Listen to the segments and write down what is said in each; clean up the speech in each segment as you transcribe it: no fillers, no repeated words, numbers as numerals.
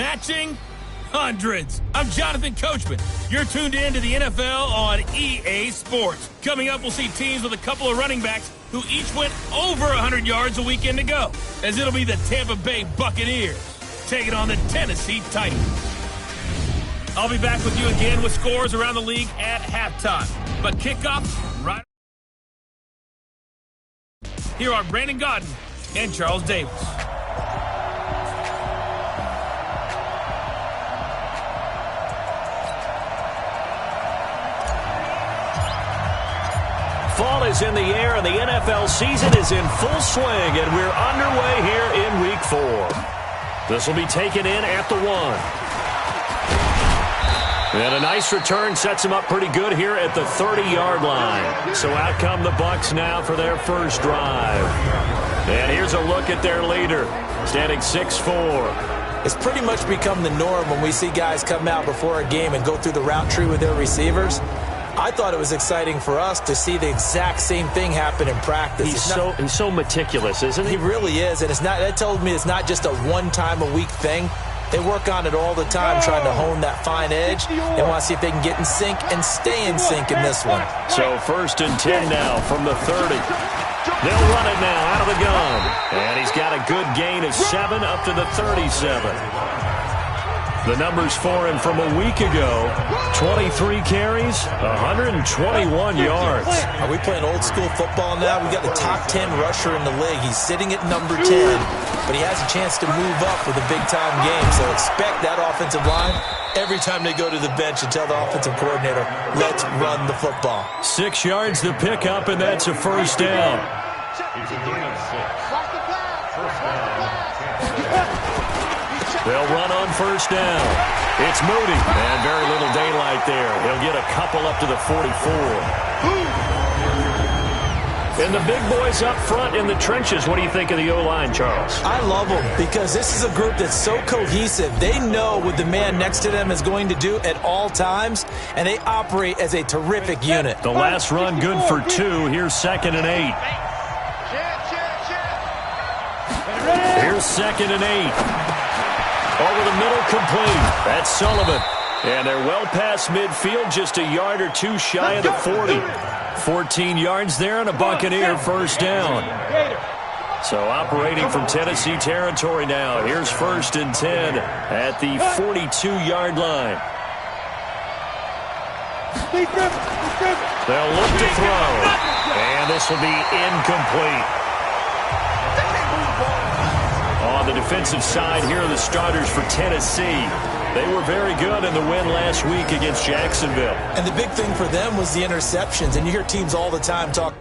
matching hundreds. I'm Jonathan Coachman. You're tuned in to the NFL on EA Sports. Coming up, we'll see teams with a couple of running backs who each went over 100 yards a weekend ago, as it'll be the Tampa Bay Buccaneers taking on the Tennessee Titans. I'll be back with you again with scores around the league at halftime. But kickoff right here are Brandon Godden and Charles Davis. Fall is in the air, and the NFL season is in full swing, and we're underway here in Week 4. This will be taken in at the 1. And a nice return sets him up pretty good here at the 30-yard line. So out come the Bucs now for their first drive. And here's a look at their leader, standing 6'4". It's pretty much become the norm when we see guys come out before a game and go through the route tree with their receivers. I thought it was exciting for us to see the exact same thing happen in practice. He's so meticulous, isn't he? He really is, and that tells me it's not just a one-time-a-week thing. They work on it all the time, trying to hone that fine edge. They want to see if they can get in sync and stay in sync in this one. So 1st and 10 now from the 30. They'll run it now out of the gun. And he's got a good gain of 7 up to the 37. The numbers for him from a week ago: 23 carries, 121 yards. Are we playing old school football now? We got the top 10 rusher in the league. He's sitting at number 10, but he has a chance to move up with a big-time game. So expect that offensive line every time they go to the bench and tell the offensive coordinator, let's run the football. 6 yards to pick up, and that's a first down. They'll run on first down. It's Moody, and very little daylight there. He'll get a couple up to the 44. And the big boys up front in the trenches. What do you think of the O-line, Charles? I love them because this is a group that's so cohesive. They know what the man next to them is going to do at all times, and they operate as a terrific unit. The last run good for 2. Here's 2nd and 8. Here's 2nd and 8. Over the middle, complete. That's Sullivan. And they're well past midfield, just a yard or 2 shy of the 40. 14 yards there and a Buccaneer first down. So operating from Tennessee territory now. Here's 1st and 10 at the 42-yard line. They'll look to throw. And this will be incomplete. On the defensive side, here are the starters for Tennessee. They were very good in the win last week against Jacksonville. And the big thing for them was the interceptions. And you hear teams all the time talk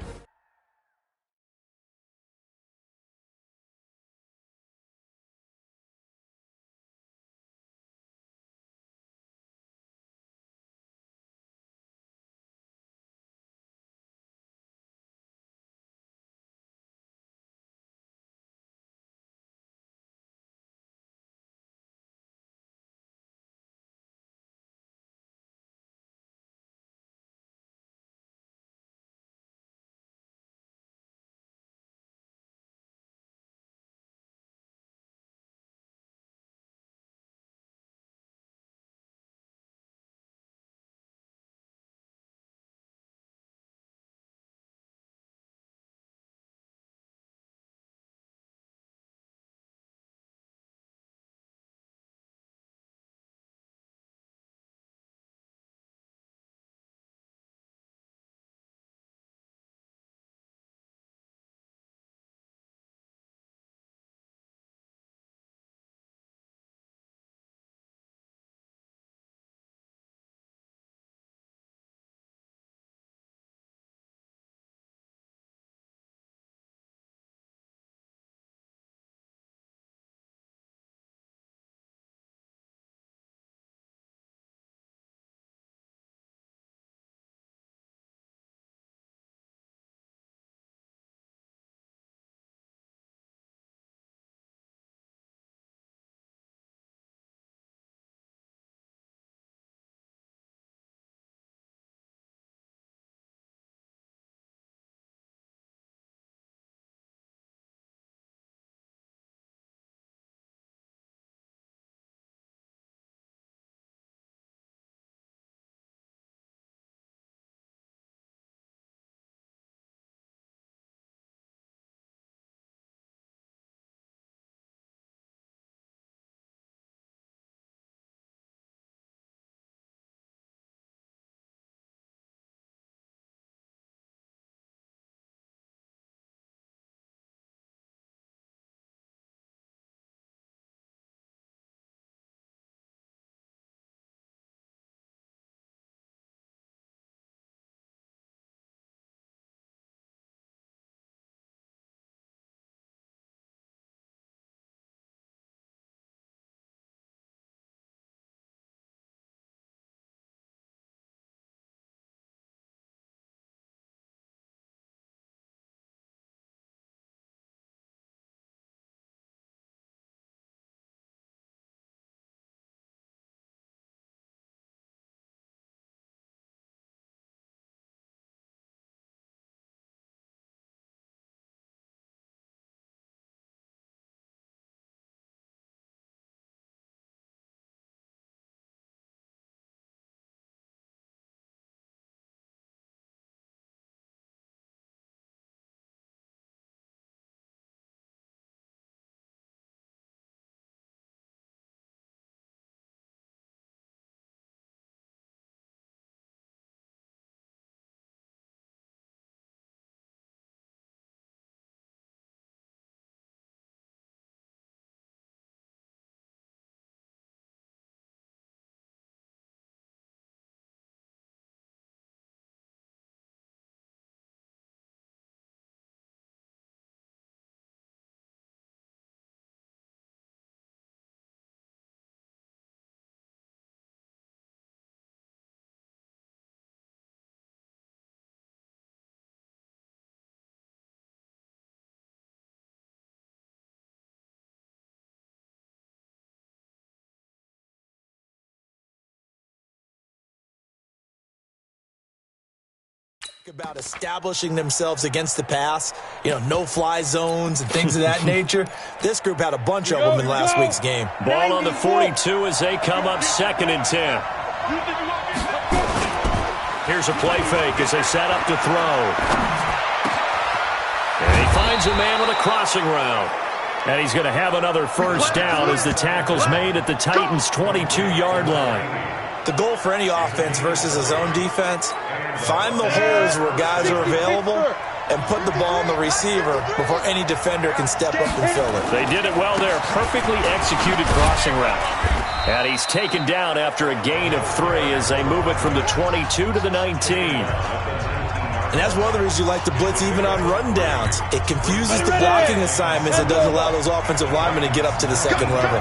about establishing themselves against the pass, no-fly zones and things of that nature. This group had a bunch of them in last week's game. Ball on the 42 as they come up 2nd and 10. Here's a play fake as they set up to throw. And he finds a man with a crossing route. And he's going to have another first down as the tackle's made at the Titans' 22-yard line. The goal for any offense versus a zone defense, find the holes where guys are available and put the ball on the receiver before any defender can step up and fill it. They did it well there. Perfectly executed crossing route. And he's taken down after a gain of 3 as they move it from the 22 to the 19. And that's one of the reasons you like to blitz even on rundowns. It confuses the blocking assignments and doesn't allow those offensive linemen to get up to the second level.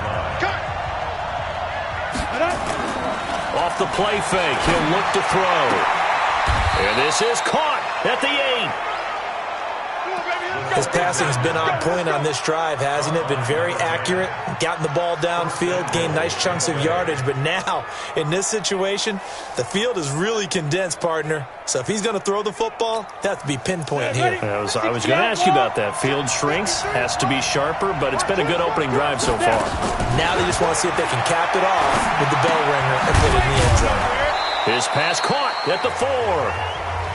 Off the play fake, he'll look to throw. And this is caught at the 8. His passing's been on point on this drive, hasn't it? Been very accurate, gotten the ball downfield, gained nice chunks of yardage. But now, in this situation, the field is really condensed, partner. So if he's going to throw the football, that has to be pinpoint here. I was going to ask you about that. Field shrinks, has to be sharper, but it's been a good opening drive so far. Now they just want to see if they can cap it off with the bell ringer and put it in the end zone. His pass caught at the 4.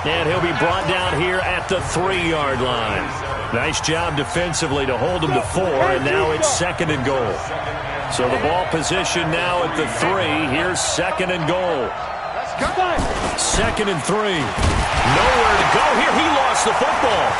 And he'll be brought down here at the 3-yard line. Nice job defensively to hold him to 4, and now it's 2nd and goal. So the ball position now at the 3. Here's 2nd and goal. 2nd and 3. Nowhere to go here. He lost the football.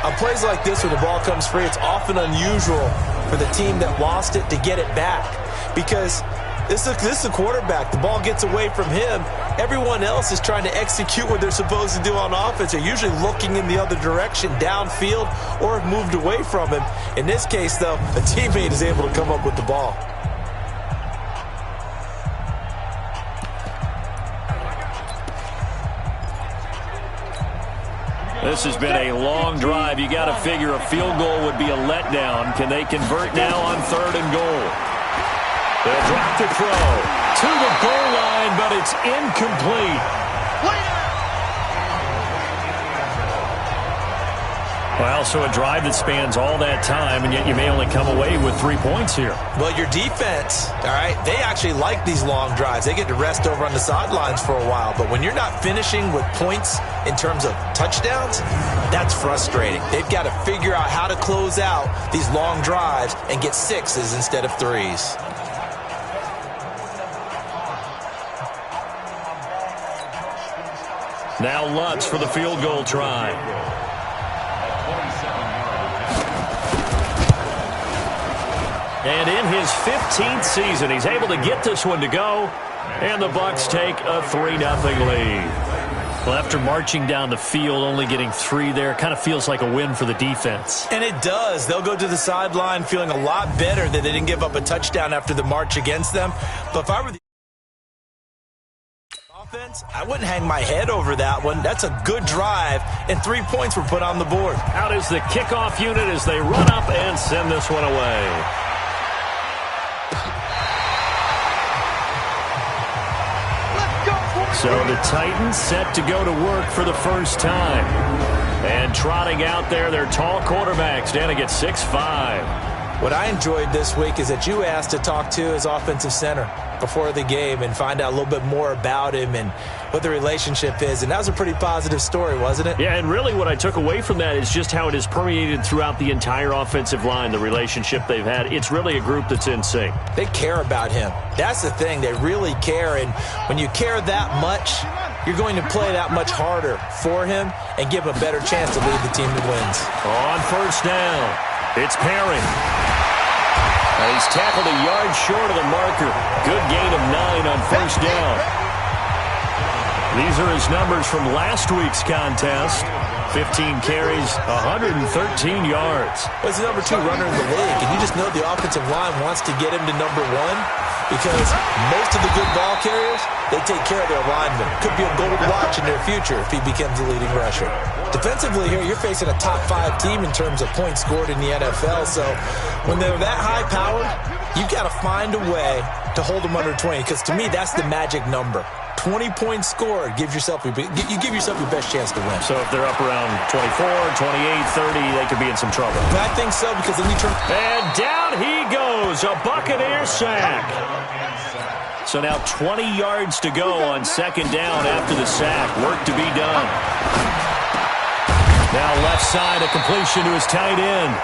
On plays like this where the ball comes free, it's often unusual for the team that lost it to get it back, because this is a quarterback. The ball gets away from him. Everyone else is trying to execute what they're supposed to do on offense. They're usually looking in the other direction, downfield, or have moved away from him. In this case, though, a teammate is able to come up with the ball. This has been a long drive. You got to figure a field goal would be a letdown. Can they convert now on 3rd and goal? They'll drop the throw to the goal line, but it's incomplete. Well, so a drive that spans all that time, and yet you may only come away with 3 points here. Well, your defense, all right, they actually like these long drives. They get to rest over on the sidelines for a while. But when you're not finishing with points in terms of touchdowns, that's frustrating. They've got to figure out how to close out these long drives and get 6s instead of 3s. Now Lutz for the field goal try. And in his 15th season, he's able to get this one to go. And the Bucs take a 3-0 lead. Well, after marching down the field, only getting 3 there, kind of feels like a win for the defense. And it does. They'll go to the sideline feeling a lot better that they didn't give up a touchdown after the march against them. But if I were the offense, I wouldn't hang my head over that one. That's a good drive, and 3 points were put on the board. Out is the kickoff unit as they run up and send this one away. So the Titans set to go to work for the first time. And trotting out there, their tall quarterback standing at 6'5". What I enjoyed this week is that you asked to talk to his offensive center before the game and find out a little bit more about him and what the relationship is. And that was a pretty positive story, wasn't it? Yeah, and really what I took away from that is just how it has permeated throughout the entire offensive line, the relationship they've had. It's really a group that's in sync. They care about him. That's the thing. They really care. And when you care that much, you're going to play that much harder for him and give him a better chance to lead the team to wins. On first down, it's Perry. And he's tackled a yard short of the marker. Good gain of 9 on first down. These are his numbers from last week's contest. 15 carries, 113 yards. Well, he's the number 2 runner in the league, and you just know the offensive line wants to get him to number 1 because most of the good ball carriers, they take care of their linemen. Could be a gold watch in their future if he becomes the leading rusher. Defensively here, you're facing a top 5 team in terms of points scored in the NFL, so when they're that high-powered, you've got to find a way to hold them under 20, because to me, that's the magic number. 20 points scored, you give yourself your best chance to win. So if they're up around 24, 28, 30, they could be in some trouble. I think so, because then you turn... And down he goes, a Buccaneer sack. So now 20 yards to go on second down after the sack. Work to be done. Now left side, a completion to his tight end.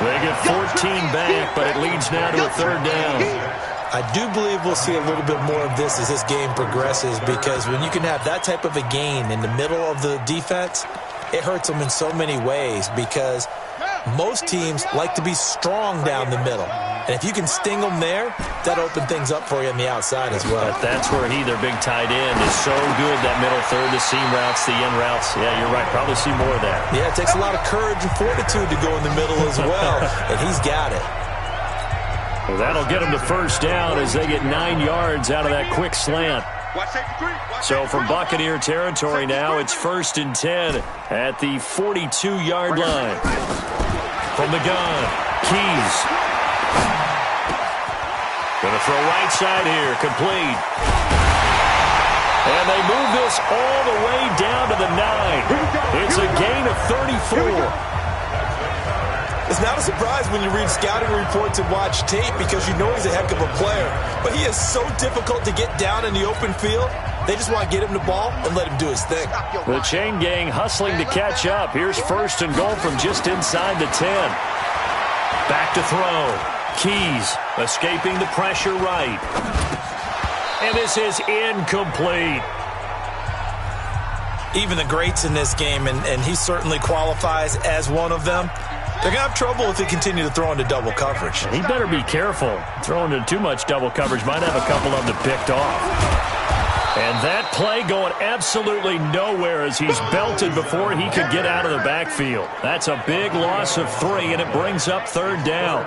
They get 14 back, but it leads now to a third down. I do believe we'll see a little bit more of this as this game progresses, because when you can have that type of a gain in the middle of the defense, it hurts them in so many ways, because most teams like to be strong down the middle. And if you can sting them there, that opens things up for you on the outside as well. But that's where their big tight end, is so good, that middle third, the seam routes, the in routes. Yeah, you're right. Probably see more of that. Yeah, it takes a lot of courage and fortitude to go in the middle as well, and he's got it. Well, that'll get them to first down as they get 9 yards out of that quick slant. So from Buccaneer territory now, it's 1st and 10 at the 42-yard line. From the gun, Keys. Going to throw right side here, complete. And they move this all the way down to the 9. It's a gain of 34. It's not a surprise when you read scouting reports and watch tape, because you know he's a heck of a player. But he is so difficult to get down in the open field. They just want to get him the ball and let him do his thing. The chain gang hustling to catch up. Here's 1st and goal from just inside the 10. Back to throw. Keys escaping the pressure right. And this is incomplete. Even the greats in this game, and he certainly qualifies as one of them, they're going to have trouble if they continue to throw into double coverage. He better be careful. Throwing into too much double coverage might have a couple of them picked off. And that play going absolutely nowhere as he's belted before he could get out of the backfield. That's a big loss of 3, and it brings up third down.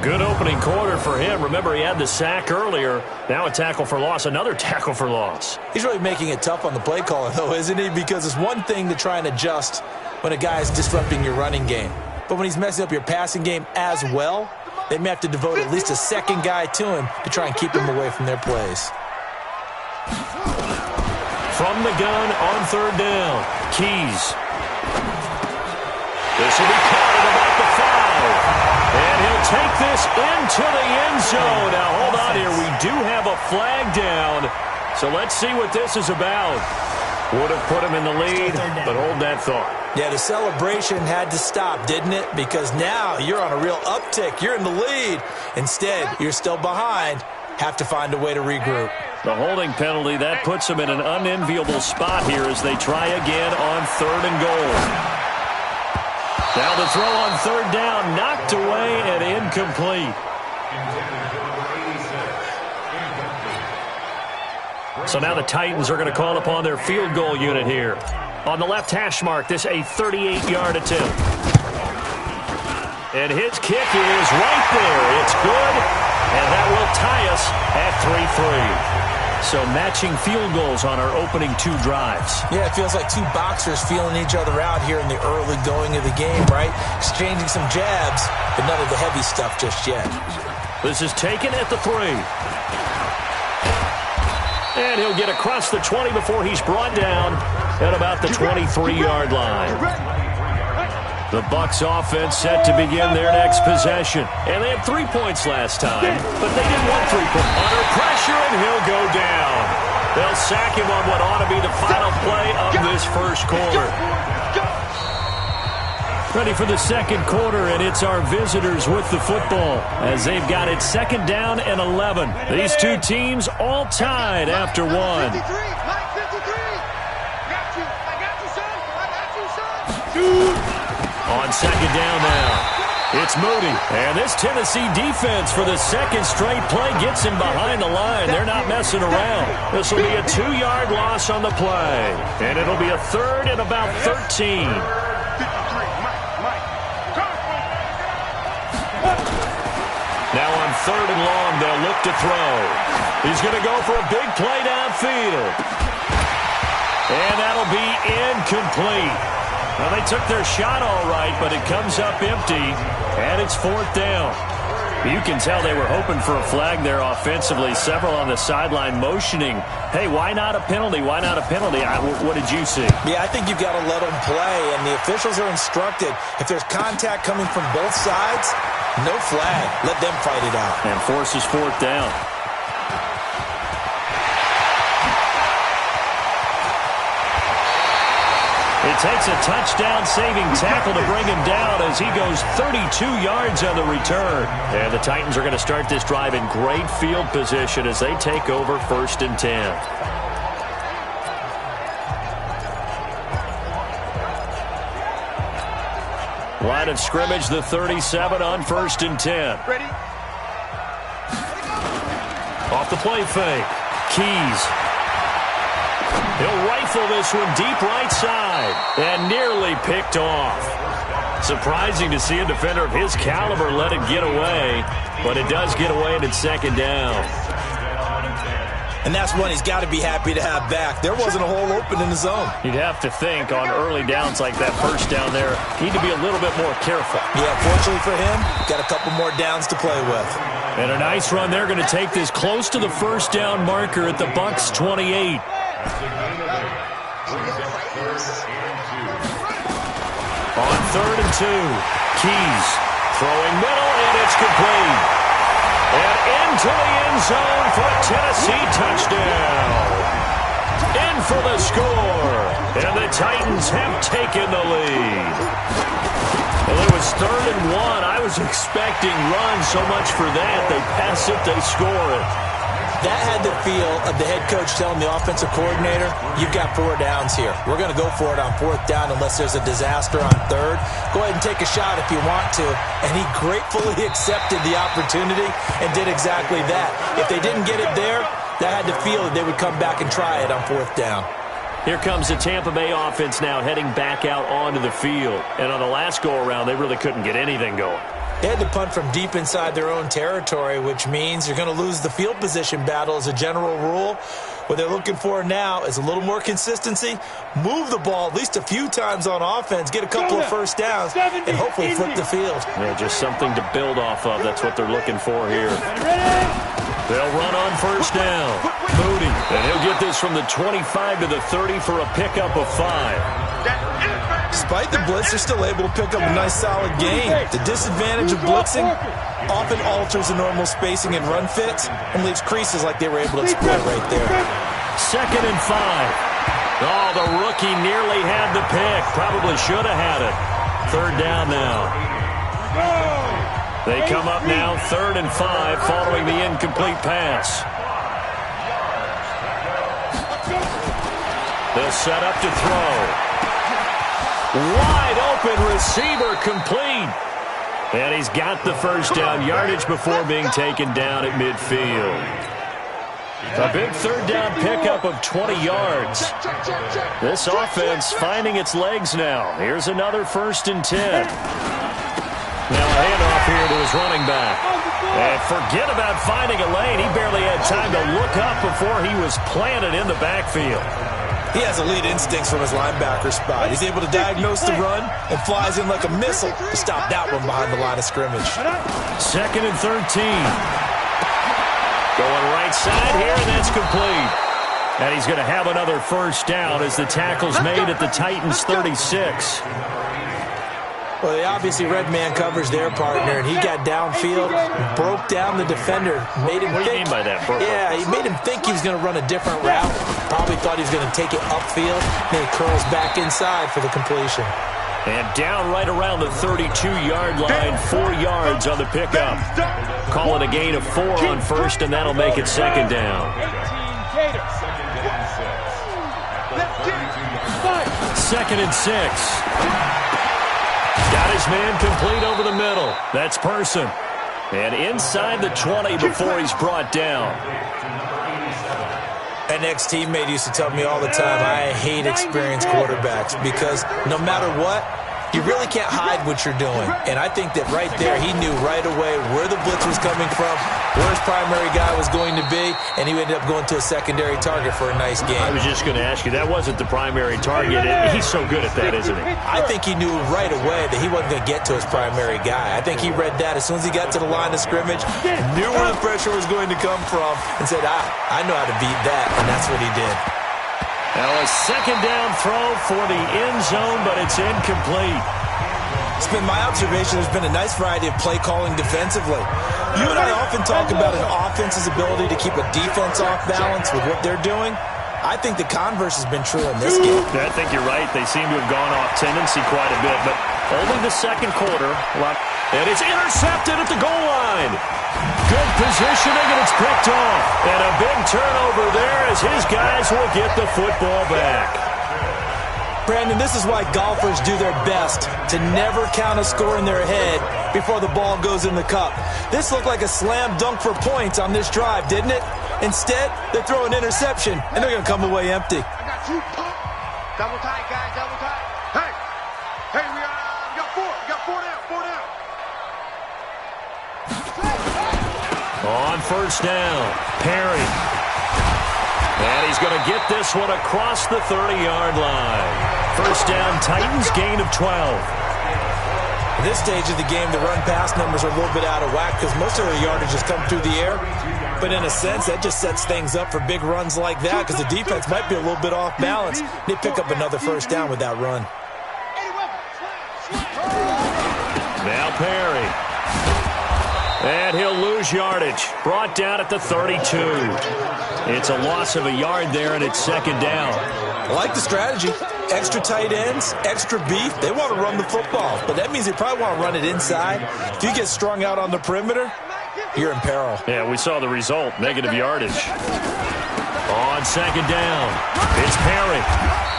Good opening quarter for him. Remember, he had the sack earlier. Now a tackle for loss, another tackle for loss. He's really making it tough on the play caller, though, isn't he? Because it's one thing to try and adjust when a guy is disrupting your running game. But when he's messing up your passing game as well, they may have to devote at least a second guy to him to try and keep him away from their plays. From the gun on third down, Keys. This will be caught at about the 5. And he'll take this into the end zone. Now, hold on here. We do have a flag down. So let's see what this is about. Would have put him in the lead, but hold that thought. Yeah, the celebration had to stop, didn't it? Because now you're on a real uptick. You're in the lead. Instead, you're still behind. Have to find a way to regroup. The holding penalty, that puts them in an unenviable spot here as they try again on 3rd and goal. Now the throw on third down, knocked away and incomplete. So now the Titans are going to call upon their field goal unit here. On the left hash mark, this a 38-yard attempt. And his kick is right there. It's good, and that will tie us at 3-3. So matching field goals on our opening 2 drives. Yeah, it feels like 2 boxers feeling each other out here in the early going of the game, right? Exchanging some jabs, but none of the heavy stuff just yet. This is taken at the 3. And he'll get across the 20 before he's brought down at about the 23-yard line. The Bucs offense set to begin their next possession. And they had 3 points last time, but they didn't want 3 points. Under pressure, and he'll go down. They'll sack him on what ought to be the final play of this first quarter. Ready for the second quarter, and it's our visitors with the football as they've got it 2nd down and 11. These 2 teams all tied after 1. On 2nd down now. It's Moody. And this Tennessee defense for the second straight play gets him behind the line. They're not messing around. This will be a 2-yard loss on the play. And it'll be a 3rd and about 13. Now on 3rd and long, they'll look to throw. He's going to go for a big play downfield. And that'll be incomplete. Well, they took their shot all right, but it comes up empty, and it's 4th down. You can tell they were hoping for a flag there offensively. Several on the sideline motioning, hey, why not a penalty? Why not a penalty? What did you see? Yeah, I think you've got to let them play, and the officials are instructed. If there's contact coming from both sides, no flag. Let them fight it out. And forces 4th down. It takes a touchdown-saving tackle to bring him down as he goes 32 yards on the return. And the Titans are going to start this drive in great field position as they take over 1st and 10. Line of scrimmage, the 37 on 1st and 10. Ready? Off the play fake. Keys. He'll rifle this one deep right side and nearly picked off. Surprising to see a defender of his caliber let it get away, but it does get away and it's 2nd down. And that's one he's got to be happy to have back. There wasn't a hole open in the zone. You'd have to think on early downs like that 1st down there, need to be a little bit more careful. Yeah, fortunately for him, got a couple more downs to play with. And a nice run. They're going to take this close to the 1st down marker at the Bucs 28. On 3rd and 2, Keys throwing middle, and it's complete. And into the end zone for a Tennessee touchdown. In for the score, and the Titans have taken the lead. Well, it was 3rd and 1. I was expecting runs so much for that. They pass it, they score it. That had the feel of the head coach telling the offensive coordinator, you've got 4 downs here. We're going to go for it on 4th down unless there's a disaster on 3rd. Go ahead and take a shot if you want to. And he gratefully accepted the opportunity and did exactly that. If they didn't get it there, that had the feel that they would come back and try it on 4th down. Here comes the Tampa Bay offense now heading back out onto the field. And on the last go-around, they really couldn't get anything going. They had to punt from deep inside their own territory, which means you're going to lose the field position battle as a general rule. What they're looking for now is a little more consistency, move the ball at least a few times on offense, get a couple of 1st downs, and hopefully flip the field. Yeah, just something to build off of. That's what they're looking for here. They'll run on 1st down. Moody, and he'll get this from the 25 to the 30 for a pickup of 5. Despite the blitz, they're still able to pick up a nice solid gain. The disadvantage of blitzing often alters the normal spacing and run fits and leaves creases like they were able to exploit right there. 2nd and 5. Oh, the rookie nearly had the pick. Probably should have had it. 3rd down now. They come up now 3rd and 5 following the incomplete pass. They'll set up to throw. Wide open receiver complete. And he's got the 1st down yardage before being taken down at midfield. A big 3rd down pickup of 20 yards. This offense finding its legs now. Here's another 1st and 10. Now a handoff here to his running back. And forget about finding a lane. He barely had time to look up before he was planted in the backfield. He has elite instincts from his linebacker spot. He's able to diagnose the run and flies in like a missile to stop that one behind the line of scrimmage. 2nd and 13. Going right side here, and that's complete. And he's going to have another 1st down as the tackle's made at the Titans' 36. Well, they obviously red man covers their partner, and he got downfield, broke down the defender, made him think. What do you mean by that, Burke? Yeah, he made him think he was going to run a different route. Probably thought he was going to take it upfield. Then he curls back inside for the completion. And down right around the 32-yard line, 4 yards on the pickup. Call it a gain of 4 on 1st, and that'll make it 2nd down. 2nd and 6. Got a his man complete over the middle. That's Person. And inside the 20 before he's brought down. An ex-teammate used to tell me all the time, I hate experienced quarterbacks because no matter what, you really can't hide what you're doing. And I think that right there, he knew right away where the blitz was coming from, where his primary guy was going to be, and he ended up going to a secondary target for a nice game. I was just going to ask you, that wasn't the primary target. He's so good at that, isn't he? I think he knew right away that he wasn't going to get to his primary guy. I think he read that as soon as he got to the line of scrimmage, knew where the pressure was going to come from, and said, I know how to beat that, and that's what he did. Now a second down throw for the end zone, but it's incomplete. It's been my observation there's been a nice variety of play calling defensively. You and I often talk about an offense's ability to keep a defense off balance with what they're doing. I think the converse has been true in this game. I think you're right. They seem to have gone off tendency quite a bit, but only the second quarter. And it's intercepted at the goal line. Good positioning, and it's picked off. And a big turnover there as his guys will get the football back. Brandon, this is why golfers do their best to never count a score in their head before the ball goes in the cup. This looked like a slam dunk for points on this drive, didn't it? Instead, they throw an interception, and they're going to come away empty. I got two. Double tight, guys, double tight. Hey, we got four. We got four down. On first down, Perry. And he's going to get this one across the 30-yard line. First down, Titans, gain of 12. At this stage of the game, the run-pass numbers are a little bit out of whack because most of their yardage has come through the air. But in a sense, that just sets things up for big runs like that because the defense might be a little bit off balance. They pick up another first down with that run. Now Perry. And he'll lose yardage. Brought down at the 32. It's a loss of a yard there, and it's second down. I like the strategy. Extra tight ends, extra beef. They want to run the football, but that means they probably want to run it inside. If you get strung out on the perimeter, you're in peril. Yeah, we saw the result, negative yardage. On second down, it's Perry.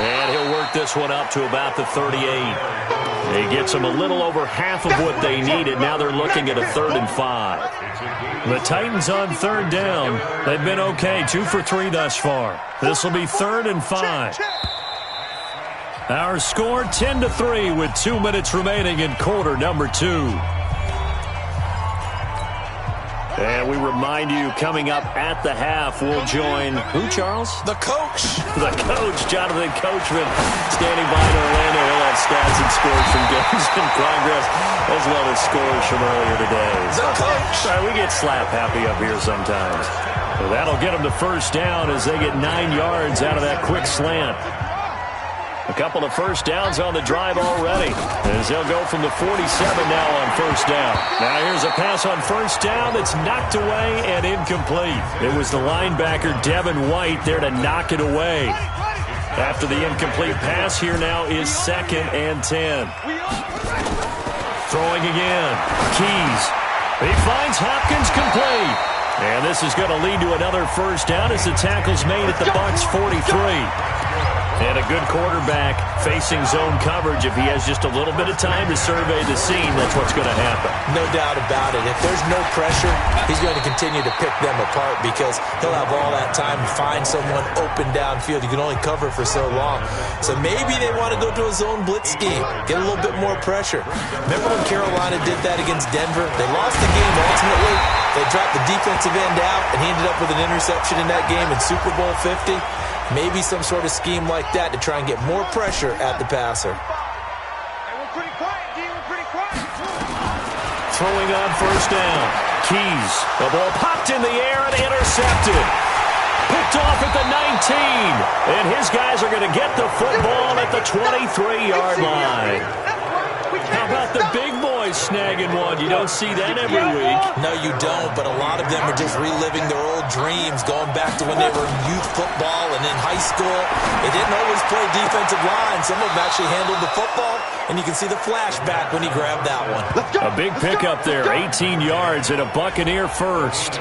And he'll work this one up to about the 38. He gets them a little over half of what they needed. Now they're looking at a 3rd and 5. The Titans on third down. They've been okay, 2 for 3 thus far. This will be 3rd and 5. Our score 10-3 with 2 minutes remaining in quarter number 2. And we remind you, coming up at the half, we'll join who, Charles? The coach. The coach, Jonathan Coachman, standing by in Orlando. He'll have stats and scores from games in progress, as well as scores from earlier today. The coach. Sorry, we get slap happy up here sometimes. So that'll get them to first down as they get 9 yards out of that quick slant. A couple of first downs on the drive already, as they'll go from the 47 now on first down. Now here's a pass on first down that's knocked away and incomplete. It was the linebacker Devin White there to knock it away. After the incomplete pass, here now is 2nd and 10. Throwing again. Keys. He finds Hopkins complete. And this is going to lead to another first down as the tackle's made at the Bucs 43. And a good quarterback facing zone coverage. If he has just a little bit of time to survey the scene, that's what's going to happen. No doubt about it. If there's no pressure, he's going to continue to pick them apart because he'll have all that time to find someone open downfield. You can only cover for so long. So maybe they want to go to a zone blitz scheme, get a little bit more pressure. Remember when Carolina did that against Denver? They lost the game ultimately. They dropped the defensive end out, and he ended up with an interception in that game in Super Bowl 50. Maybe some sort of scheme like that to try and get more pressure at the passer. We're pretty quiet, D. We're pretty quiet. Throwing on first down. Keys. The ball popped in the air and intercepted. Picked off at the 19. And his guys are going to get the football at the 23-yard line. How about the big boys snagging one? You don't see that every week. No, you don't, but a lot of them are just reliving their old dreams, going back to when they were in youth football and in high school. They didn't always play defensive line. Some of them actually handled the football, and you can see the flashback when he grabbed that one. A big pickup there, 18 yards and a Buccaneer first.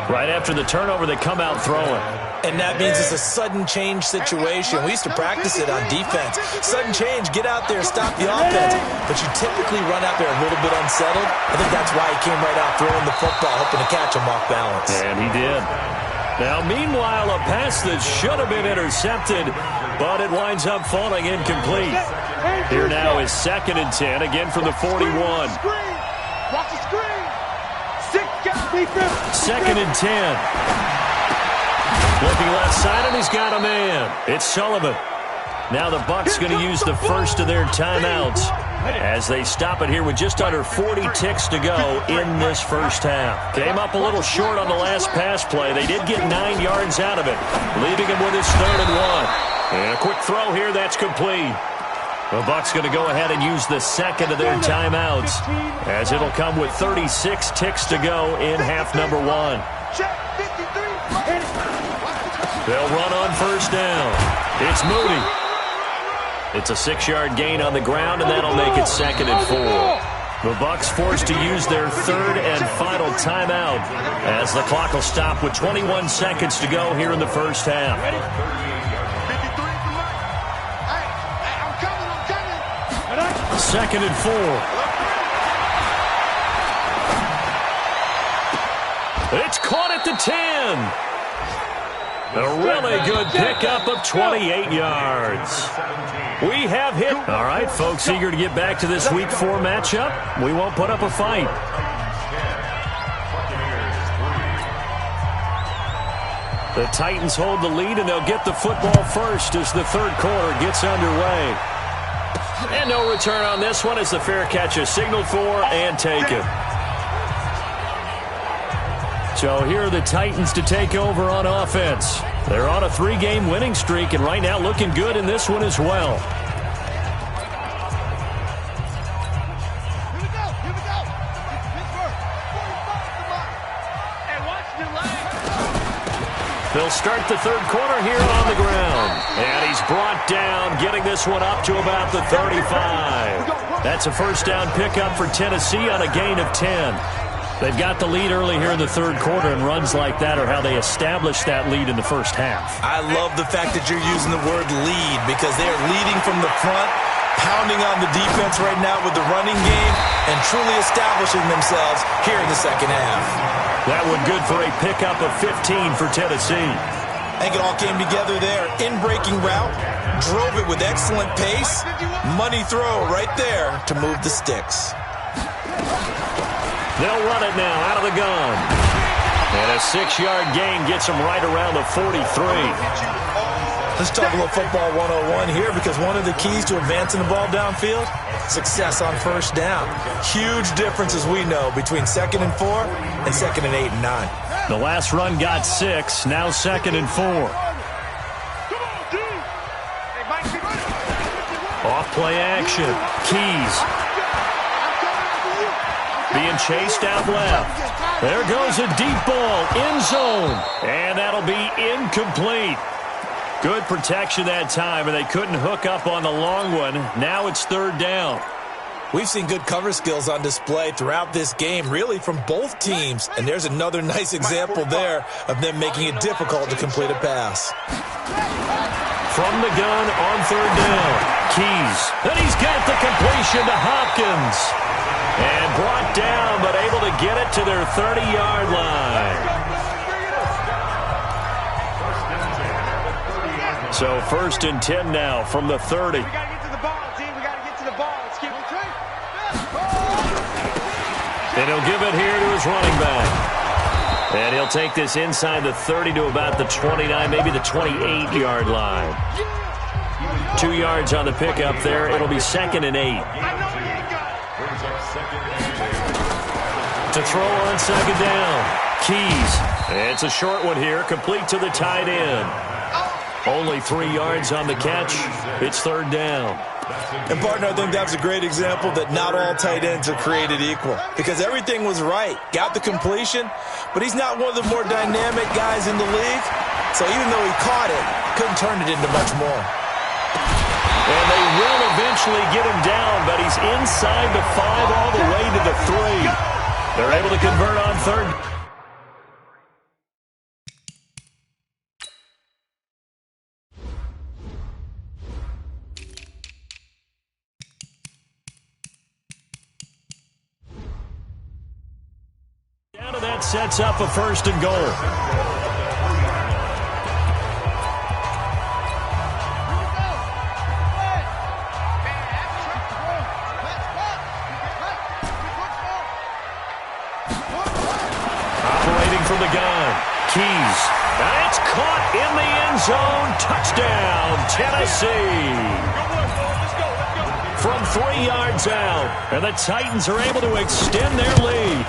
Right after the turnover, they come out throwing. And that means it's a sudden change situation. We used to practice it on defense. Sudden change, get out there, stop the offense. But you typically run out there a little bit unsettled. I think that's why he came right out throwing the football, hoping to catch him off balance. And he did. Now, meanwhile, a pass that should have been intercepted, but it winds up falling incomplete. Here now is 2nd and 10, again from the 41. Watch the screen. 2nd and 10. Looking left side, and he's got a man. It's Sullivan. Now the Bucs going to use the first of their timeouts as they stop it here with just under 40 ticks to go in this first half. Came up a little short on the last pass play. They did get 9 yards out of it, leaving him with his 3rd and 1. And a quick throw here, that's complete. The Bucs going to go ahead and use the second of their timeouts as it'll come with 36 ticks to go in half number 1. They'll run on first down. It's Moody. It's a 6-yard gain on the ground, and that'll make it 2nd and 4. The Bucs forced to use their 3rd and final timeout as the clock will stop with 21 seconds to go here in the first half. 2nd and 4. It's caught at the 10. A really good pickup of 28 yards. We have hit. All right, folks, eager to get back to this Week 4 matchup. We won't put up a fight. The Titans hold the lead, and they'll get the football first as the third quarter gets underway. And no return on this one as the fair catch is signaled for and taken. So here are the Titans to take over on offense. They're on a 3-game winning streak, and right now looking good in this one as well. They'll start the third quarter here on the ground. And he's brought down, getting this one up to about the 35. That's a first down pickup for Tennessee on a gain of 10. They've got the lead early here in the third quarter, and runs like that are how they establish that lead in the first half. I love the fact that you're using the word lead because they are leading from the front, pounding on the defense right now with the running game, and truly establishing themselves here in the second half. That one good for a pickup of 15 for Tennessee. I think it all came together there. In-breaking route, drove it with excellent pace. Money throw right there to move the sticks. They'll run it now out of the gun. And a 6-yard gain gets them right around the 43. Let's talk a little football 101 here because one of the keys to advancing the ball downfield, success on first down. Huge difference, as we know, between 2nd and 4 and 2nd and 8 and 9. The last run got 6, now 2nd and 4. Off play action. Keys. Being chased out left. There goes a deep ball, end zone. And that'll be incomplete. Good protection that time, and they couldn't hook up on the long one. Now it's third down. We've seen good cover skills on display throughout this game, really from both teams. And there's another nice example there of them making it difficult to complete a pass. From the gun on third down. Keys. And he's got the completion to Hopkins. And brought down, but able to get it to their 30-yard line. So 1st and 10 now from the 30. We got to get to the ball, team. We got to get to the ball. Let's keep it. And he'll give it here to his running back. And he'll take this inside the 30 to about the 29, maybe the 28-yard line. 2 yards on the pickup there. It'll be 2nd and 8. To throw on second down. Keys. It's a short one here, complete to the tight end. Only 3 yards on the catch. It's third down. And, partner, I think that was a great example that not all tight ends are created equal because everything was right. Got the completion, but he's not one of the more dynamic guys in the league. So even though he caught it, couldn't turn it into much more. And they will eventually get him down, but he's inside the 5 all the way to the 3. They're able to convert on third. that sets up a 1st and goal. Operating from the gun, Keys. And it's caught in the end zone. Touchdown, Tennessee. From 3 yards out, and the Titans are able to extend their lead.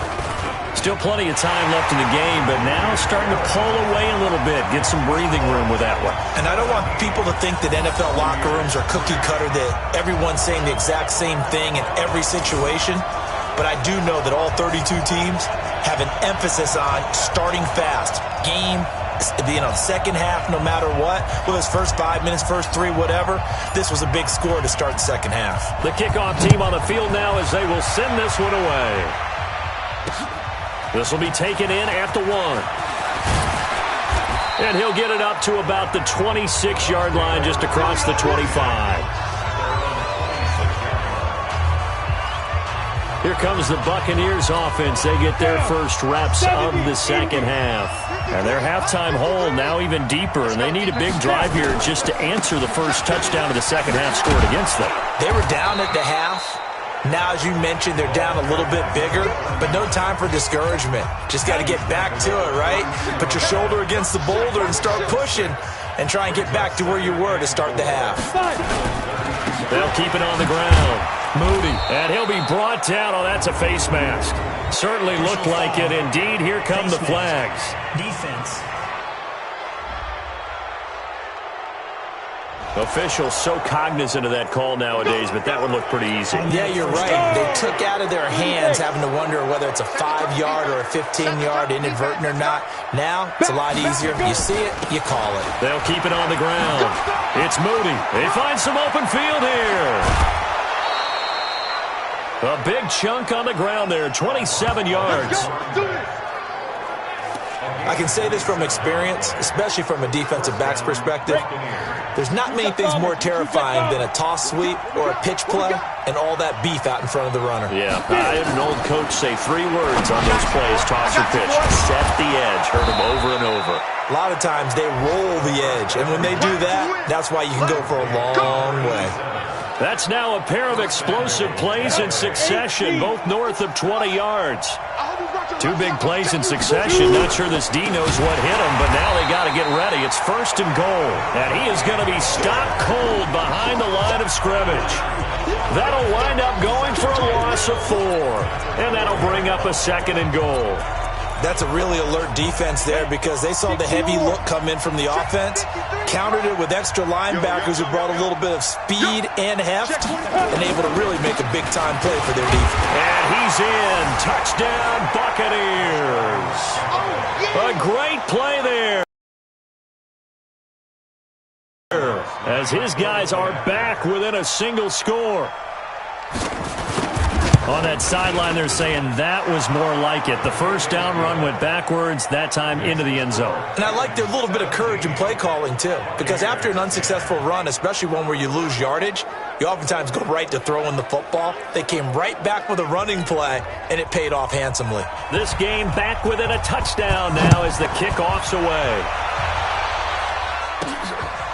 Still plenty of time left in the game, but now starting to pull away a little bit, get some breathing room with that one. And I don't want people to think that NFL locker rooms are cookie cutter, that everyone's saying the exact same thing in every situation. But I do know that all 32 teams have an emphasis on starting fast. Game, second half, no matter what. Whether it's first 5 minutes, first 3, whatever. This was a big score to start the second half. The kickoff team on the field now as they will send this one away. This will be taken in at the 1. And he'll get it up to about the 26-yard line, just across the 25. Here comes the Buccaneers offense. They get their first reps of the second half. And their halftime hole now even deeper, and they need a big drive here just to answer the first touchdown of the second half scored against them. They were down at the half. Now, as you mentioned, they're down a little bit bigger, but no time for discouragement. Just got to get back to it, right? Put your shoulder against the boulder and start pushing and try and get back to where you were to start the half. They'll keep it on the ground. Moody, and he'll be brought down. Oh, that's a face mask. Certainly looked like it. Indeed, here come the flags. Defense. Officials so cognizant of that call nowadays, but that one looked pretty easy. Yeah, you're right. They took out of their hands having to wonder whether it's a 5-yard or a 15-yard inadvertent or not. Now, it's a lot easier. You see it, you call it. They'll keep it on the ground. It's Moody. They find some open field here. A big chunk on the ground there, 27 yards. I can say this from experience, especially from a defensive back's perspective. There's not many things more terrifying than a toss sweep or a pitch play and all that beef out in front of the runner. Yeah, I had an old coach say 3 words on those plays, toss or pitch. Set the edge, heard them over and over. A lot of times they roll the edge, and when they do that, that's why you can go for a long way. That's now a pair of explosive plays in succession, both north of 20 yards. 2 big plays in succession. Not sure this D knows what hit him, but now they got to get ready. It's 1st and goal, and he is going to be stopped cold behind the line of scrimmage. That'll wind up going for a loss of 4, and that'll bring up a 2nd and goal. That's a really alert defense there because they saw the heavy look come in from the offense, countered it with extra linebackers who brought a little bit of speed and heft, and able to really make a big-time play for their defense. And he's in. Touchdown, Buccaneers. A great play there. As his guys are back within a single score. On that sideline, they're saying that was more like it. The first down run went backwards, that time into the end zone. And I like their little bit of courage in play calling, too. Because after an unsuccessful run, especially one where you lose yardage, you oftentimes go right to throwing the football. They came right back with a running play, and it paid off handsomely. This game back within a touchdown now as the kickoff's away.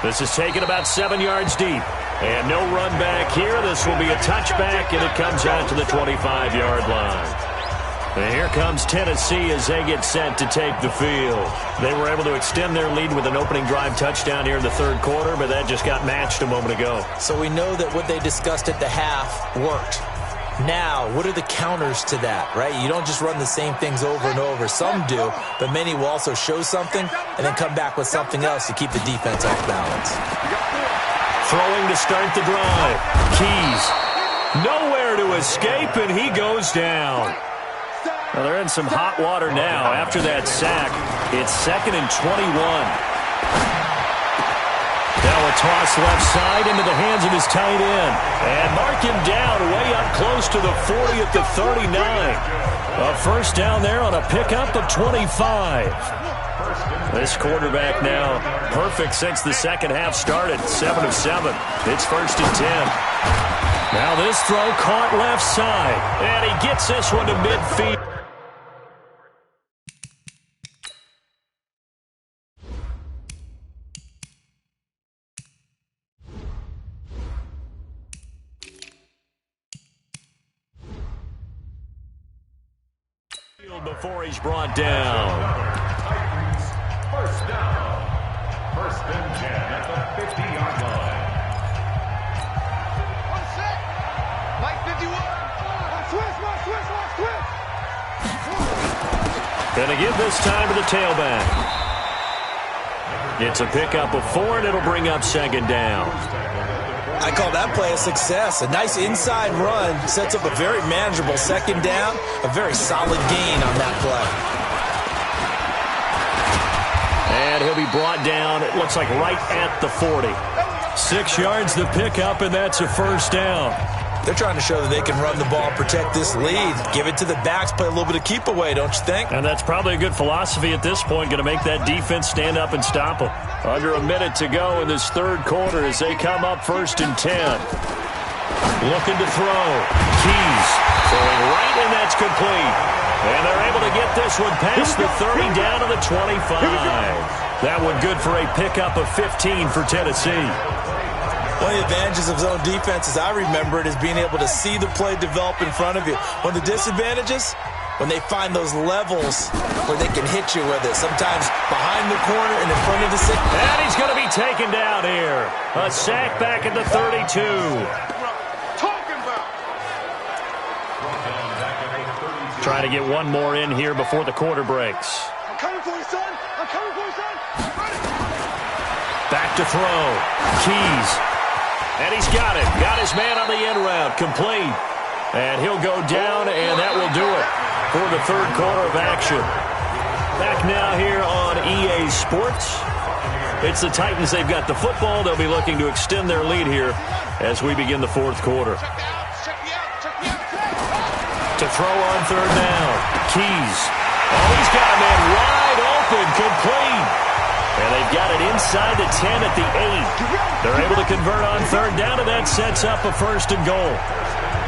This is taken about 7 yards deep. And no run back here. This will be a touchback, and it comes out to the 25-yard line. And here comes Tennessee as they get set to take the field. They were able to extend their lead with an opening drive touchdown here in the 3rd quarter, but that just got matched a moment ago. So we know that what they discussed at the half worked. Now, what are the counters to that, right? You don't just run the same things over and over. Some do, but many will also show something and then come back with something else to keep the defense off balance. Throwing to start the drive. Keys. Nowhere to escape, and he goes down. Well, they're in some hot water now. After that sack, it's 2nd and 21. Now a toss left side into the hands of his tight end. And mark him down way up close to the 40 at the 39. A first down there on a pickup of 25. This quarterback now perfect since the second half started. 7 of 7. It's 1st and 10. Now this throw caught left side. And he gets this one to midfield. Before he's brought down. First down. First and 10 at the 50-yard line. One set. Mike 51. Gonna give this time to the tailback. It's a pickup of 4, and it'll bring up second down. I call that play a success. A nice inside run sets up a very manageable second down. A very solid gain on that play. And he'll be brought down, it looks like right at the 40. 6 yards the pickup, and that's a first down. They're trying to show that they can run the ball, protect this lead. Give it to the backs, play a little bit of keep away, don't you think? And that's probably a good philosophy at this point, going to make that defense stand up and stop them. Under a minute to go in this third quarter as they come up first and 10. Looking to throw. Keys throwing right, and that's complete. And they're able to get this one past the 30 down to the 25. That one good for a pickup of 15 for Tennessee. One of the advantages of zone defense, as I remember it, is being able to see the play develop in front of you. One of the disadvantages, when they find those levels where they can hit you with it, sometimes behind the corner and in front of the six. And he's going to be taken down here. A sack back at the 32. Talking about. Try to get one more in here before the quarter breaks. I'm coming for you, son. I'm coming for you, son. Back to throw. Keys. And he's got it. Got his man on the end route. Complete. And he'll go down, and that will do it for the third quarter of action. Back now here on EA Sports. It's the Titans. They've got the football. They'll be looking to extend their lead here as we begin the fourth quarter. To throw on third down. Keys. Oh, he's got a man wide open. Complete. And they've got it inside the 10 at the 8. They're able to convert on third down, and that sets up a first and goal.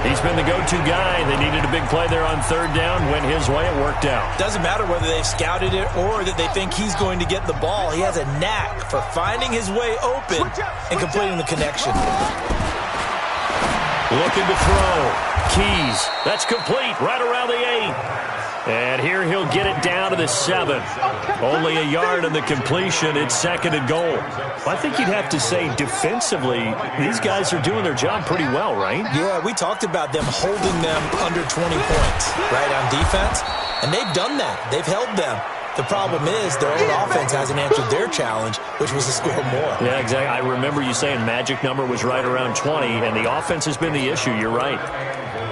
He's been the go-to guy. They needed a big play there on third down. Went his way. It worked out. Doesn't matter whether they've scouted it or that they think he's going to get the ball. He has a knack for finding his way open and completing the connection. Looking to throw. Keys. That's complete right around the 8. And here he'll get it down to the 7. Only a yard on the completion. It's second and goal. Well, I think you'd have to say defensively, these guys are doing their job pretty well, right? Yeah, we talked about them holding them under 20 points, right, on defense. And they've done that. They've held them. The problem is their own offense hasn't answered their challenge, which was to score more. Yeah, exactly. I remember you saying magic number was right around 20, and the offense has been the issue. You're right.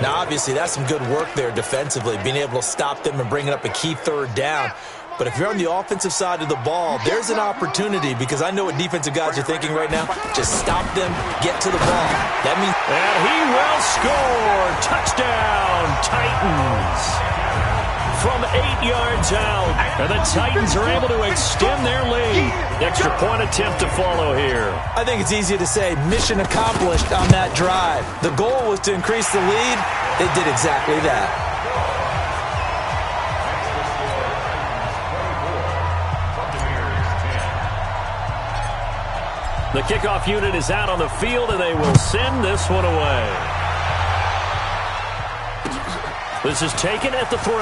Now, obviously, that's some good work there defensively, being able to stop them and bringing up a key third down. But if you're on the offensive side of the ball, there's an opportunity, because I know what defensive guys are thinking right now. Just stop them, get to the ball. That means... And he will score! Touchdown, Titans! From 8 yards out, and the Titans are able to extend their lead. Extra point attempt to follow here. I think it's easy to say mission accomplished on that drive. The goal was to increase the lead. They did exactly that. The kickoff unit is out on the field, and they will send this one away. This is taken at the 3.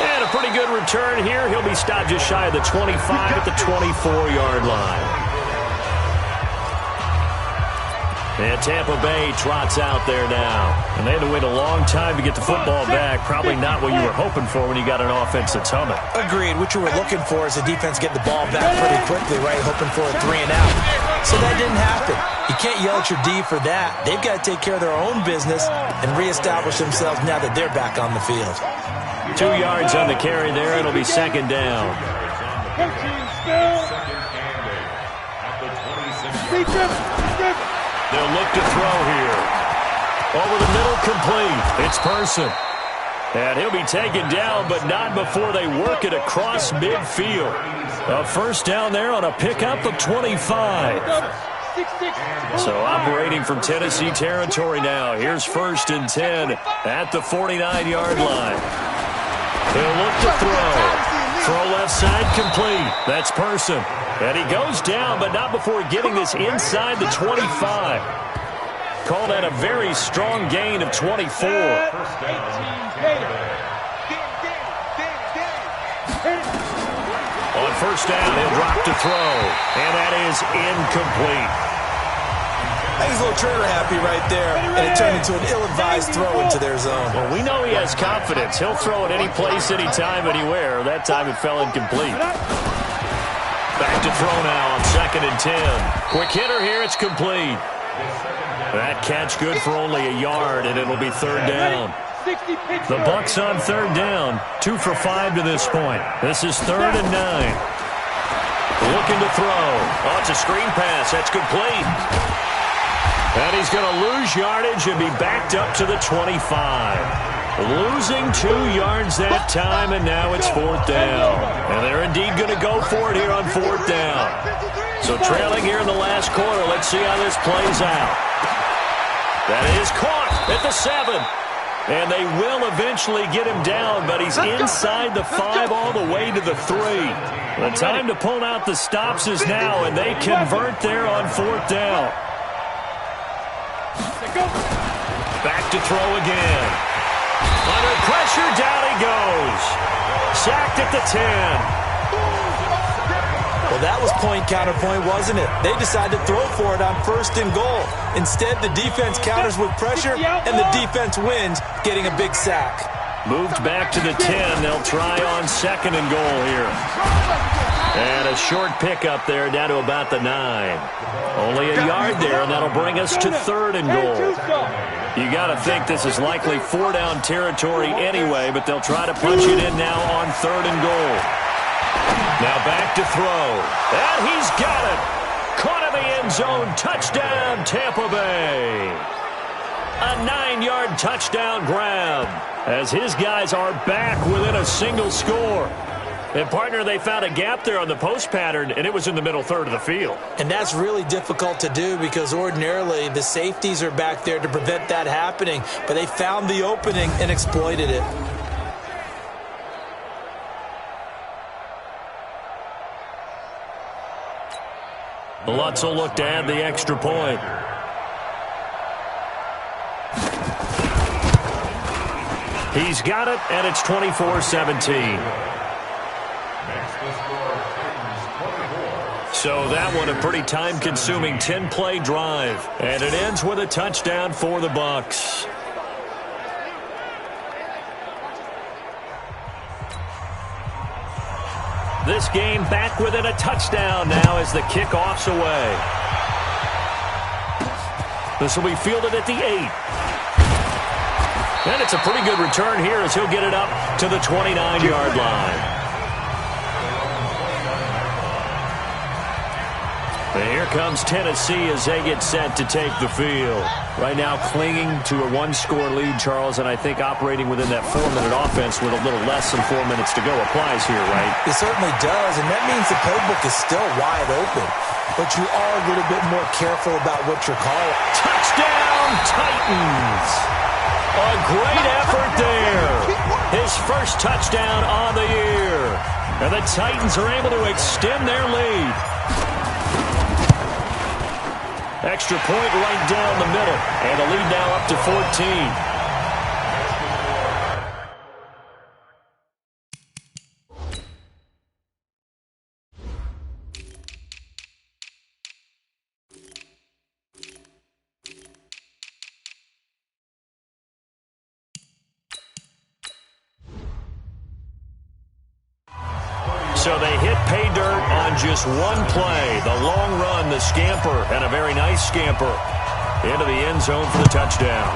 And a pretty good return here. He'll be stopped just shy of the 25 at the 24-yard line. And Tampa Bay trots out there now. And they had to wait a long time to get the football back. Probably not what you were hoping for when you got an offense that's humming. Agreed. What you were looking for is the defense get the ball back pretty quickly, right? Hoping for a 3 and out. So that didn't happen. You can't yell at your D for that. They've got to take care of their own business and reestablish themselves now that they're back on the field. 2 yards on the carry there. It'll be second down. They'll look to throw here. Over the middle, complete. It's Person. And he'll be taken down, but not before they work it across midfield. A first down there on a pickup of 25. So operating from Tennessee territory now. Here's first and 10 at the 49-yard line. He'll look to throw. Throw left side, complete. That's Person. And he goes down, but not before getting this inside the 25. Call that a very strong gain of 24. On first down, he'll drop to throw, and that is incomplete. I think he's a little trigger happy right there, and it turned into an ill-advised throw into their zone. Well, we know he has confidence. He'll throw it any place, anytime, anywhere. That time it fell incomplete. Back to throw now on 2nd and 10. Quick hitter here, it's complete. That catch good for only a yard, and it'll be 3rd down. The Bucs on 3rd down, 2 for 5 to this point. This is 3rd and 9. Looking to throw. Oh, it's a screen pass. That's complete. And he's going to lose yardage and be backed up to the 25. Losing 2 yards that time, and now it's 4th down. And they're indeed going to go for it here on 4th down. So trailing here in the last quarter, let's see how this plays out. That is caught at the 7. And they will eventually get him down, but he's inside the 5 all the way to the 3. The time to pull out the stops is now, and they convert there on 4th down. Back to throw again. Under pressure, down he goes. Sacked at the 10. Well, that was point counterpoint, wasn't it? They decided to throw for it on 1st and goal. Instead, the defense counters with pressure, and the defense wins, getting a big sack. Moved back to the 10. They'll try on 2nd and goal here. And a short pickup there down to about the 9. Only a yard there, and that'll bring us to 3rd and goal. You got to think this is likely 4-down territory anyway, but they'll try to punch it in now on 3rd and goal. Now back to throw. And he's got it. Caught in the end zone. Touchdown, Tampa Bay. A 9-yard touchdown grab as his guys are back within a single score. And, partner, they found a gap there on the post pattern, and it was in the middle third of the field. And that's really difficult to do because ordinarily the safeties are back there to prevent that happening. But they found the opening and exploited it. Lutz will look to add the extra point. He's got it, and it's 24-17. So that one a pretty time-consuming 10-play drive. And it ends with a touchdown for the Bucs. This game back within a touchdown now as the kickoff's away. This will be fielded at the 8. And it's a pretty good return here as he'll get it up to the 29-yard line. And here comes Tennessee as they get set to take the field. Right now clinging to a one-score lead, Charles, and I think operating within that 4-minute offense with a little less than 4 minutes to go applies here, right? It certainly does, and that means the playbook is still wide open. But you are a little bit more careful about what you're calling. Touchdown, Titans! A great effort there. His first touchdown on the year. And the Titans are able to extend their lead. Extra point right down the middle. And the lead now up to 14. So they hit pay dirt on just one play. The long run, the scamper, and a very nice scamper into the end zone for the touchdown.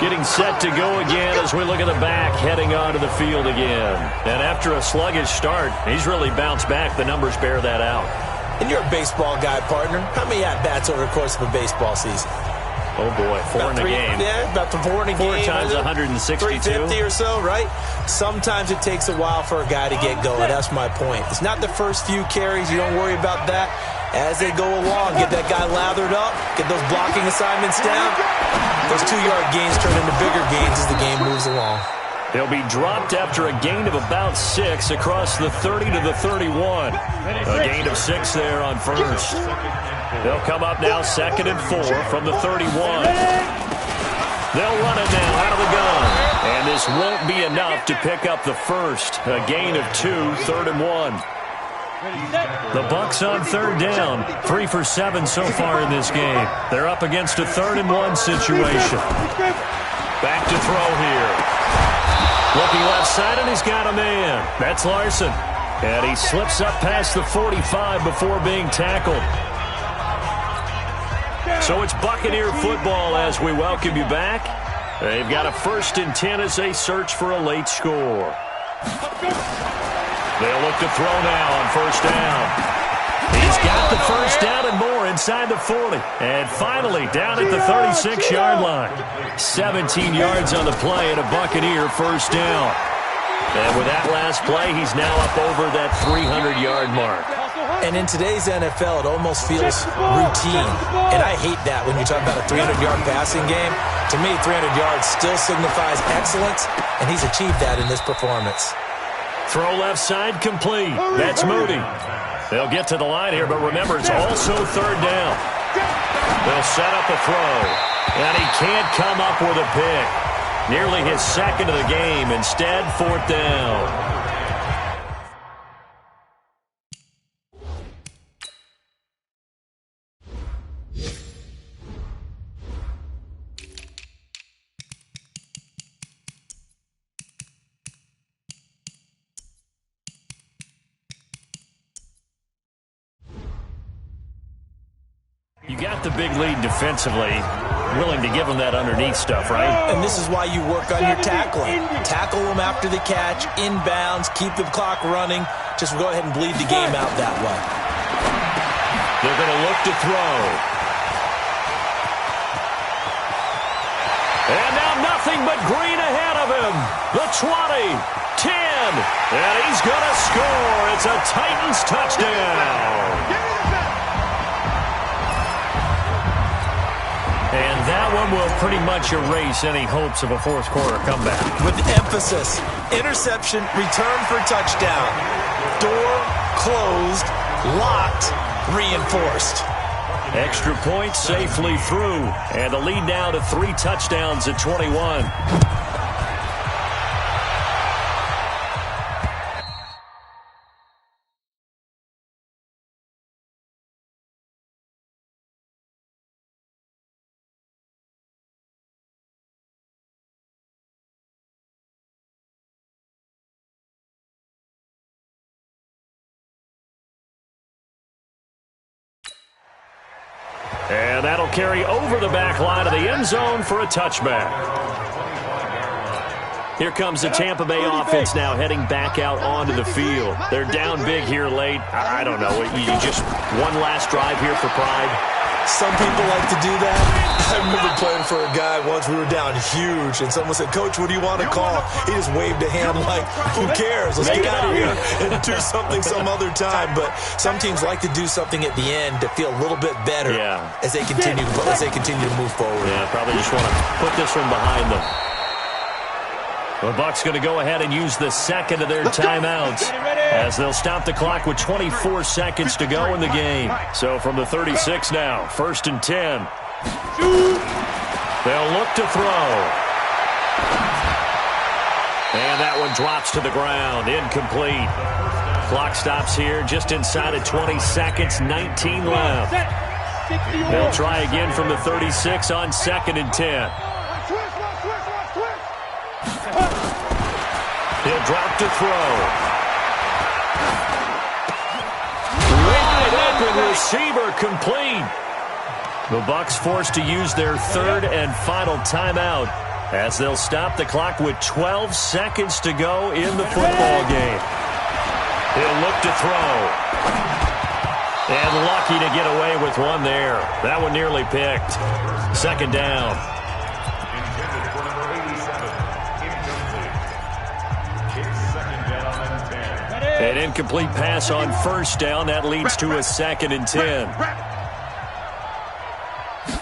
Getting set to go again as we look at the back heading onto the field again. And after a sluggish start, he's really bounced back. The numbers bear that out. And you're a baseball guy, partner. How many at-bats over the course of a baseball season? Oh, boy, four in a game. Yeah, about 4 in a game. 4 times 162. 350 or so, right? Sometimes it takes a while for a guy to get going. That's my point. It's not the first few carries. You don't worry about that. As they go along, get that guy lathered up, get those blocking assignments down. Those 2-yard gains turn into bigger gains as the game moves along. He'll be dropped after a gain of about 6 across the 30 to the 31. A gain of 6 there on first. They'll come up now 2nd and 4 from the 31. They'll run it now out of the gun. And this won't be enough to pick up the first. A gain of 2, 3rd and 1. The Bucs on 3rd down. 3 for 7 so far in this game. They're up against a 3rd and 1 situation. Back to throw here. Looking left side, and he's got a man. That's Larson. And he slips up past the 45 before being tackled. So it's Buccaneer football as we welcome you back. They've got a 1st and 10 as they search for a late score. They'll look to throw now on 1st down. He's got the 1st down and more inside the 40. And finally down at the 36-yard line. 17 yards on the play and a Buccaneer 1st down. And with that last play, he's now up over that 300-yard mark. And in today's NFL, it almost feels routine. And I hate that when you talk about a 300-yard passing game. To me, 300 yards still signifies excellence, and he's achieved that in this performance. Throw left side complete. That's Moody. They'll get to the line here, but remember, it's also 3rd down. They'll set up a throw, and he can't come up with a pick. Nearly his 2nd of the game. Instead, 4th down. You got the big lead defensively, willing to give them that underneath stuff, right? And this is why you work on your tackling. Tackle them after the catch, inbounds, keep the clock running. Just go ahead and bleed the game out that way. They're going to look to throw. And now nothing but green ahead of him. The 20, 10, and he's going to score. It's a Titans touchdown. And that one will pretty much erase any hopes of a fourth quarter comeback. With emphasis, interception, return for touchdown. Door closed, locked, reinforced. Extra point safely through. And the lead now to 3 touchdowns at 21. And that'll carry over the back line of the end zone for a touchback. Here comes the Tampa Bay offense now heading back out onto the field. They're down big here late. I don't know. You just one last drive here for pride. Some people like to do that. I remember playing for a guy once. We were down huge, and someone said, "Coach, what do you want to call?" He just waved a hand like, "Who cares? Let's get out of here and do something some other time." But some teams like to do something at the end to feel a little bit better as they continue to move forward. Yeah, probably just want to put this one behind them. The Bucs going to go ahead and use the 2nd of their timeouts as they'll stop the clock with 24 seconds to go in the game. So from the 36 now, 1st and 10. They'll look to throw. And that one drops to the ground, incomplete. Clock stops here just inside of 20 seconds, 19 left. They'll try again from the 36 on 2nd and 10. He'll drop to throw. Wide open receiver complete. The Bucs forced to use their 3rd and final timeout as they'll stop the clock with 12 seconds to go in the football game. He'll look to throw. And lucky to get away with one there. That one nearly picked. 2nd down. An incomplete pass on 1st down. That leads to a 2nd and 10.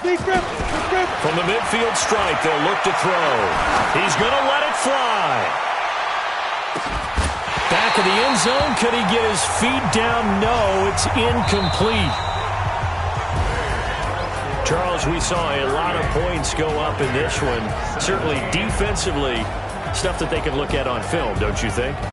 From the midfield stripe, they'll look to throw. He's going to let it fly. Back of the end zone. Could he get his feet down? No, it's incomplete. Charles, we saw a lot of points go up in this one. Certainly defensively, stuff that they can look at on film, don't you think?